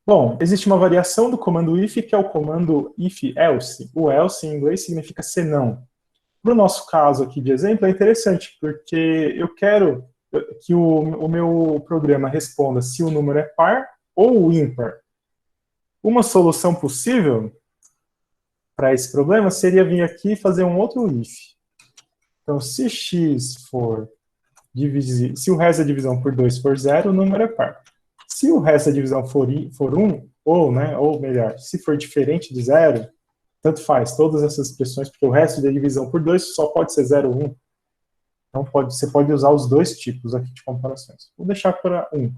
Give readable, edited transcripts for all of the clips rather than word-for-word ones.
Bom, existe uma variação do comando if, que é o comando if-else. O else, em inglês, significa senão. Para o nosso caso aqui de exemplo, é interessante, porque eu quero que o meu programa responda se o número é par ou ímpar. Uma solução possível para esse problema seria vir aqui e fazer um outro if. Então, se x for se o resto da divisão por 2 for 0, o número é par. Se o resto da divisão for 1, ou melhor, se for diferente de 0, tanto faz, todas essas expressões, porque o resto da divisão por 2 só pode ser 0 ou 1. Então, você pode usar os dois tipos aqui de comparações. Vou deixar para 1.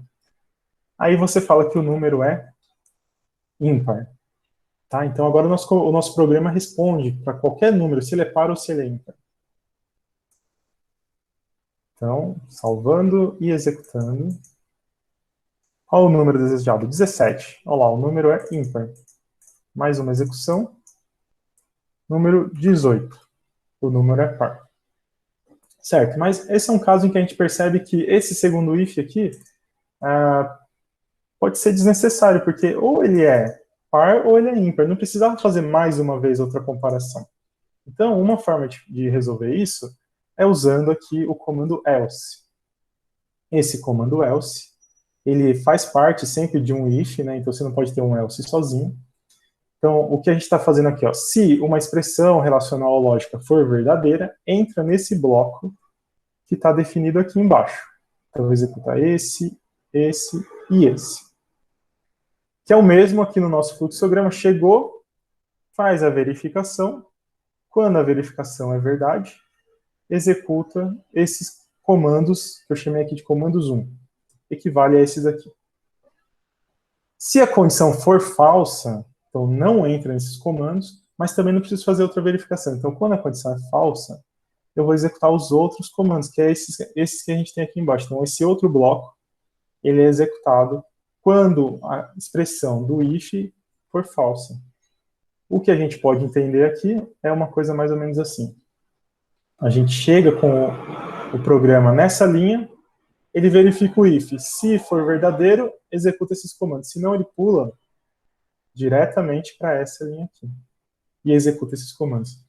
Aí você fala que o número é ímpar. Tá? Então, agora o nosso programa responde para qualquer número, se ele é par ou se ele é ímpar. Então, salvando e executando. Olha o número desejado, 17. Olha lá, o número é ímpar. Mais uma execução. Número 18. O número é par. Certo, mas esse é um caso em que a gente percebe que esse segundo if aqui pode ser desnecessário, porque ou ele é par ou ele é ímpar. Não precisava fazer mais uma vez outra comparação. Então, uma forma de resolver isso é usando aqui o comando else. Esse comando else, ele faz parte sempre de um if, né? Então você não pode ter um else sozinho. Então, o que a gente está fazendo aqui, ó, se uma expressão relacional ou lógica for verdadeira, entra nesse bloco que está definido aqui embaixo. Então, eu vou executar esse e esse. Que é o mesmo aqui no nosso fluxograma. Chegou, faz a verificação. Quando a verificação é verdade, executa esses comandos, que eu chamei aqui de comandos 1. Equivale a esses aqui. Se a condição for falsa, então não entra nesses comandos, mas também não preciso fazer outra verificação. Então, quando a condição é falsa, eu vou executar os outros comandos, que é esses que a gente tem aqui embaixo. Então, esse outro bloco, ele é executado quando a expressão do if for falsa. O que a gente pode entender aqui é uma coisa mais ou menos assim. A gente chega com o programa nessa linha, ele verifica o if. Se for verdadeiro, executa esses comandos. Se não, ele pula diretamente para essa linha aqui e executa esses comandos.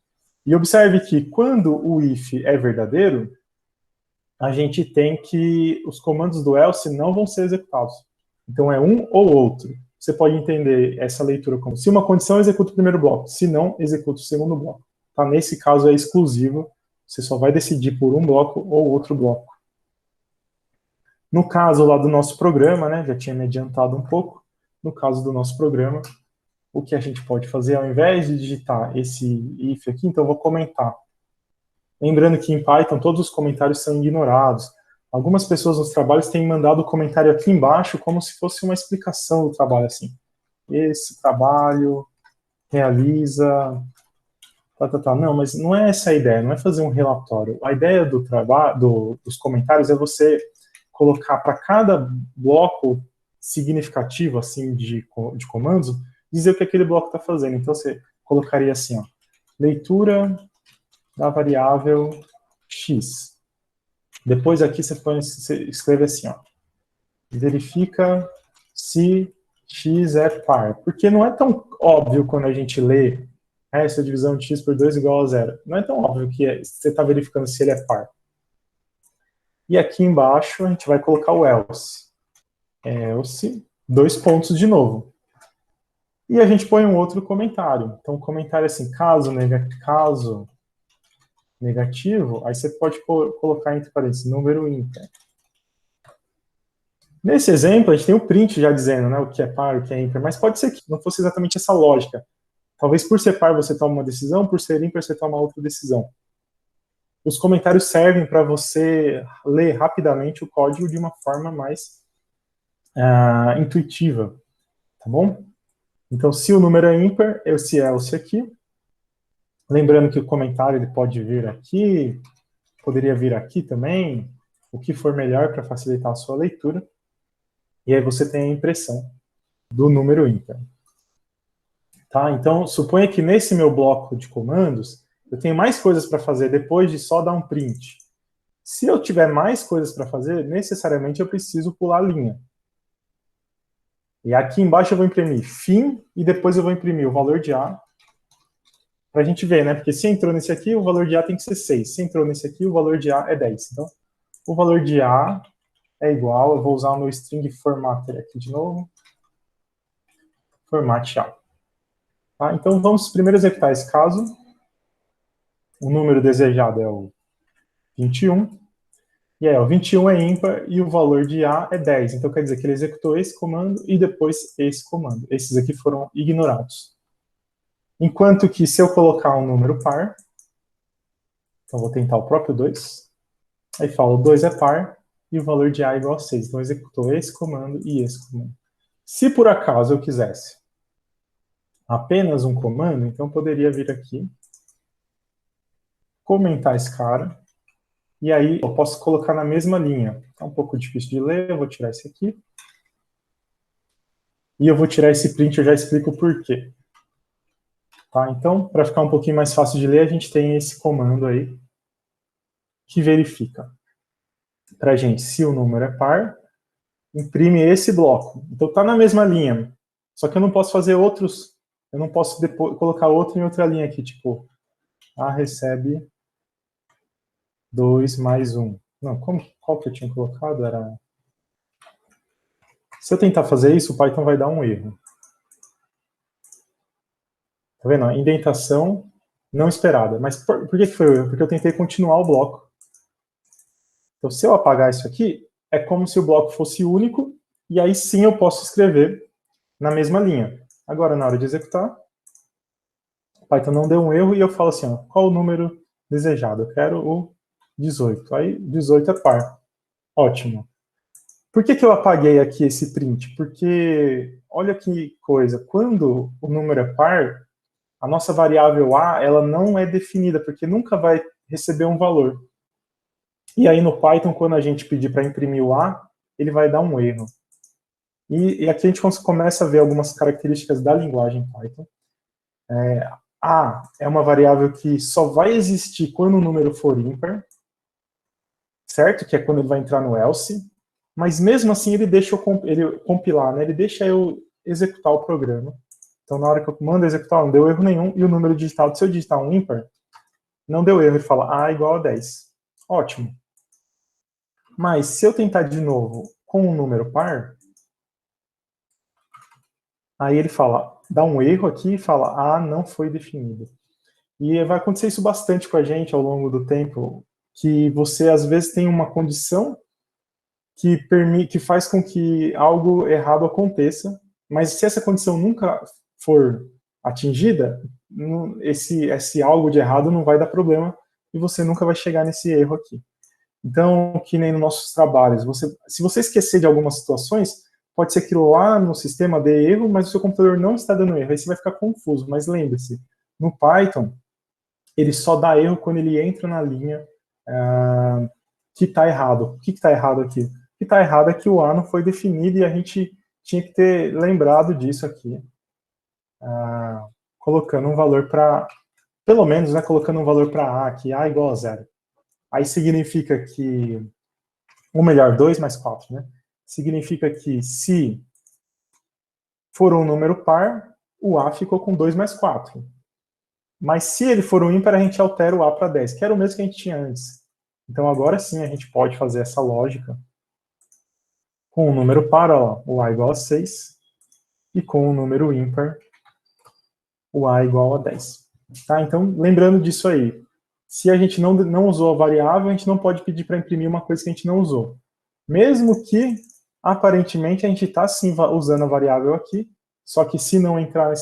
E observe que quando o if é verdadeiro, a gente tem que os comandos do else não vão ser executados. Então é um ou outro. Você pode entender essa leitura como se uma condição executa o primeiro bloco, se não, executa o segundo bloco. Tá? Nesse caso é exclusivo, você só vai decidir por um bloco ou outro bloco. No caso lá do nosso programa, né, já tinha me adiantado um pouco, no caso do nosso programa, o que a gente pode fazer, ao invés de digitar esse if aqui, então eu vou comentar. Lembrando que em Python todos os comentários são ignorados. Algumas pessoas nos trabalhos têm mandado o comentário aqui embaixo como se fosse uma explicação do trabalho, assim. Esse trabalho realiza... Não, mas não é essa a ideia, não é fazer um relatório. A ideia do dos comentários é você colocar para cada bloco significativo, assim, de comandos, dizer o que aquele bloco está fazendo. Então, você colocaria assim, ó, leitura da variável x. Depois aqui você escreve assim, ó, verifica se x é par. Porque não é tão óbvio quando a gente lê essa divisão de x por 2 igual a 0. Não é tão óbvio que você está verificando se ele é par. E aqui embaixo a gente vai colocar o else. Else, 2 pontos de novo. E a gente põe um outro comentário. Então, o comentário é assim, caso negativo, aí você pode colocar entre parênteses, número ímpar. Nesse exemplo, a gente tem o print já dizendo, né, o que é par, o que é ímpar, mas pode ser que não fosse exatamente essa lógica. Talvez por ser par você tome uma decisão, por ser ímpar você toma outra decisão. Os comentários servem para você ler rapidamente o código de uma forma mais intuitiva, tá bom? Então, se o número é ímpar, esse else aqui. Lembrando que o comentário ele pode vir aqui, poderia vir aqui também, o que for melhor para facilitar a sua leitura. E aí você tem a impressão do número ímpar. Tá? Então, suponha que nesse meu bloco de comandos, eu tenho mais coisas para fazer depois de só dar um print. Se eu tiver mais coisas para fazer, necessariamente eu preciso pular a linha. E aqui embaixo eu vou imprimir fim e depois eu vou imprimir o valor de A, para a gente ver, né? Porque se entrou nesse aqui, o valor de A tem que ser 6. Se entrou nesse aqui, o valor de A é 10. Então, o valor de A é igual, eu vou usar o meu string formatter aqui de novo, formate A. Tá? Então, vamos primeiro executar esse caso. O número desejado é o 21. E aí, o 21 é ímpar e o valor de A é 10. Então, quer dizer que ele executou esse comando e depois esse comando. Esses aqui foram ignorados. Enquanto que se eu colocar um número par, então vou tentar o próprio 2, aí falo 2 é par e o valor de A é igual a 6. Então, executou esse comando e esse comando. Se por acaso eu quisesse apenas um comando, então eu poderia vir aqui, comentar esse cara, e aí eu posso colocar na mesma linha. É um pouco difícil de ler, eu vou tirar esse aqui. E eu vou tirar esse print, eu já explico por quê. Tá? Então, para ficar um pouquinho mais fácil de ler, a gente tem esse comando aí, que verifica para a gente se o número é par, imprime esse bloco. Então está na mesma linha, só que eu não posso fazer outros, eu não posso depois colocar outro em outra linha aqui, tipo, A recebe 2 mais 1. Não, qual que eu tinha colocado? Era... Se eu tentar fazer isso, o Python vai dar um erro. Tá vendo? A indentação não esperada. Mas por que foi o erro? Porque eu tentei continuar o bloco. Então, se eu apagar isso aqui, é como se o bloco fosse único, e aí sim eu posso escrever na mesma linha. Agora, na hora de executar, o Python não deu um erro, e eu falo assim, ó, qual o número desejado? Eu quero o 18. Aí, 18 é par. Ótimo. Por que eu apaguei aqui esse print? Porque, olha que coisa, quando o número é par, a nossa variável A, ela não é definida, porque nunca vai receber um valor. E aí no Python, quando a gente pedir para imprimir o A, ele vai dar um erro. E aqui a gente começa a ver algumas características da linguagem Python. A é uma variável que só vai existir quando o número for ímpar, certo? Que é quando ele vai entrar no else. Mas mesmo assim ele deixa ele compilar, né? Ele deixa eu executar o programa. Então na hora que eu mando executar, não deu erro nenhum, e o número digitado, se eu digitar um ímpar, não deu erro, ele fala A igual a 10. Ótimo. Mas se eu tentar de novo com um número par, aí ele fala, dá um erro aqui e fala A não foi definido. E vai acontecer isso bastante com a gente ao longo do tempo, que você às vezes tem uma condição que faz com que algo errado aconteça, mas se essa condição nunca for atingida, esse algo de errado não vai dar problema e você nunca vai chegar nesse erro aqui. Então, que nem nos nossos trabalhos, se você esquecer de algumas situações, pode ser que lá no sistema dê erro, mas o seu computador não está dando erro, aí você vai ficar confuso, mas lembre-se, no Python, ele só dá erro quando ele entra na linha que está errado. O que está errado aqui? O que está errado é que o A não foi definido e a gente tinha que ter lembrado disso aqui, colocando um valor para, pelo menos, né, colocando um valor para A aqui, A igual a 0. Aí significa que, ou melhor, 2 mais 4, né? Significa que se for um número par, o A ficou com 2 mais 4. Mas se ele for um ímpar, a gente altera o A para 10, que era o mesmo que a gente tinha antes. Então agora sim a gente pode fazer essa lógica com o número par, ó, o A igual a 6, e com o número ímpar, o A igual a 10. Tá? Então, lembrando disso aí, se a gente não usou a variável, a gente não pode pedir para imprimir uma coisa que a gente não usou. Mesmo que, aparentemente, a gente está sim usando a variável aqui, só que se não entrar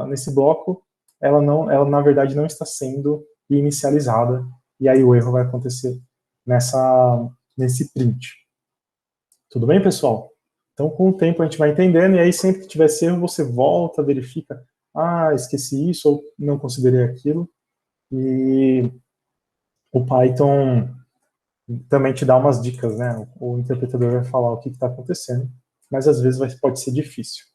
nesse bloco, ela na verdade não está sendo inicializada, e aí o erro vai acontecer nesse print. Tudo bem, pessoal? Então, com o tempo a gente vai entendendo, e aí sempre que tiver esse erro, você volta, verifica, esqueci isso, ou não considerei aquilo, e o Python também te dá umas dicas, né? O interpretador vai falar o que está acontecendo, mas às vezes pode ser difícil.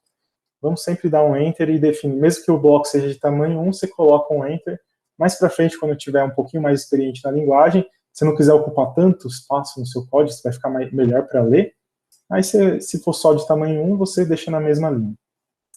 Vamos sempre dar um Enter e definir, mesmo que o bloco seja de tamanho 1, você coloca um Enter. Mais para frente, quando tiver um pouquinho mais experiente na linguagem, se não quiser ocupar tanto espaço no seu código, você vai ficar melhor para ler, Aí, se for só de tamanho 1, você deixa na mesma linha.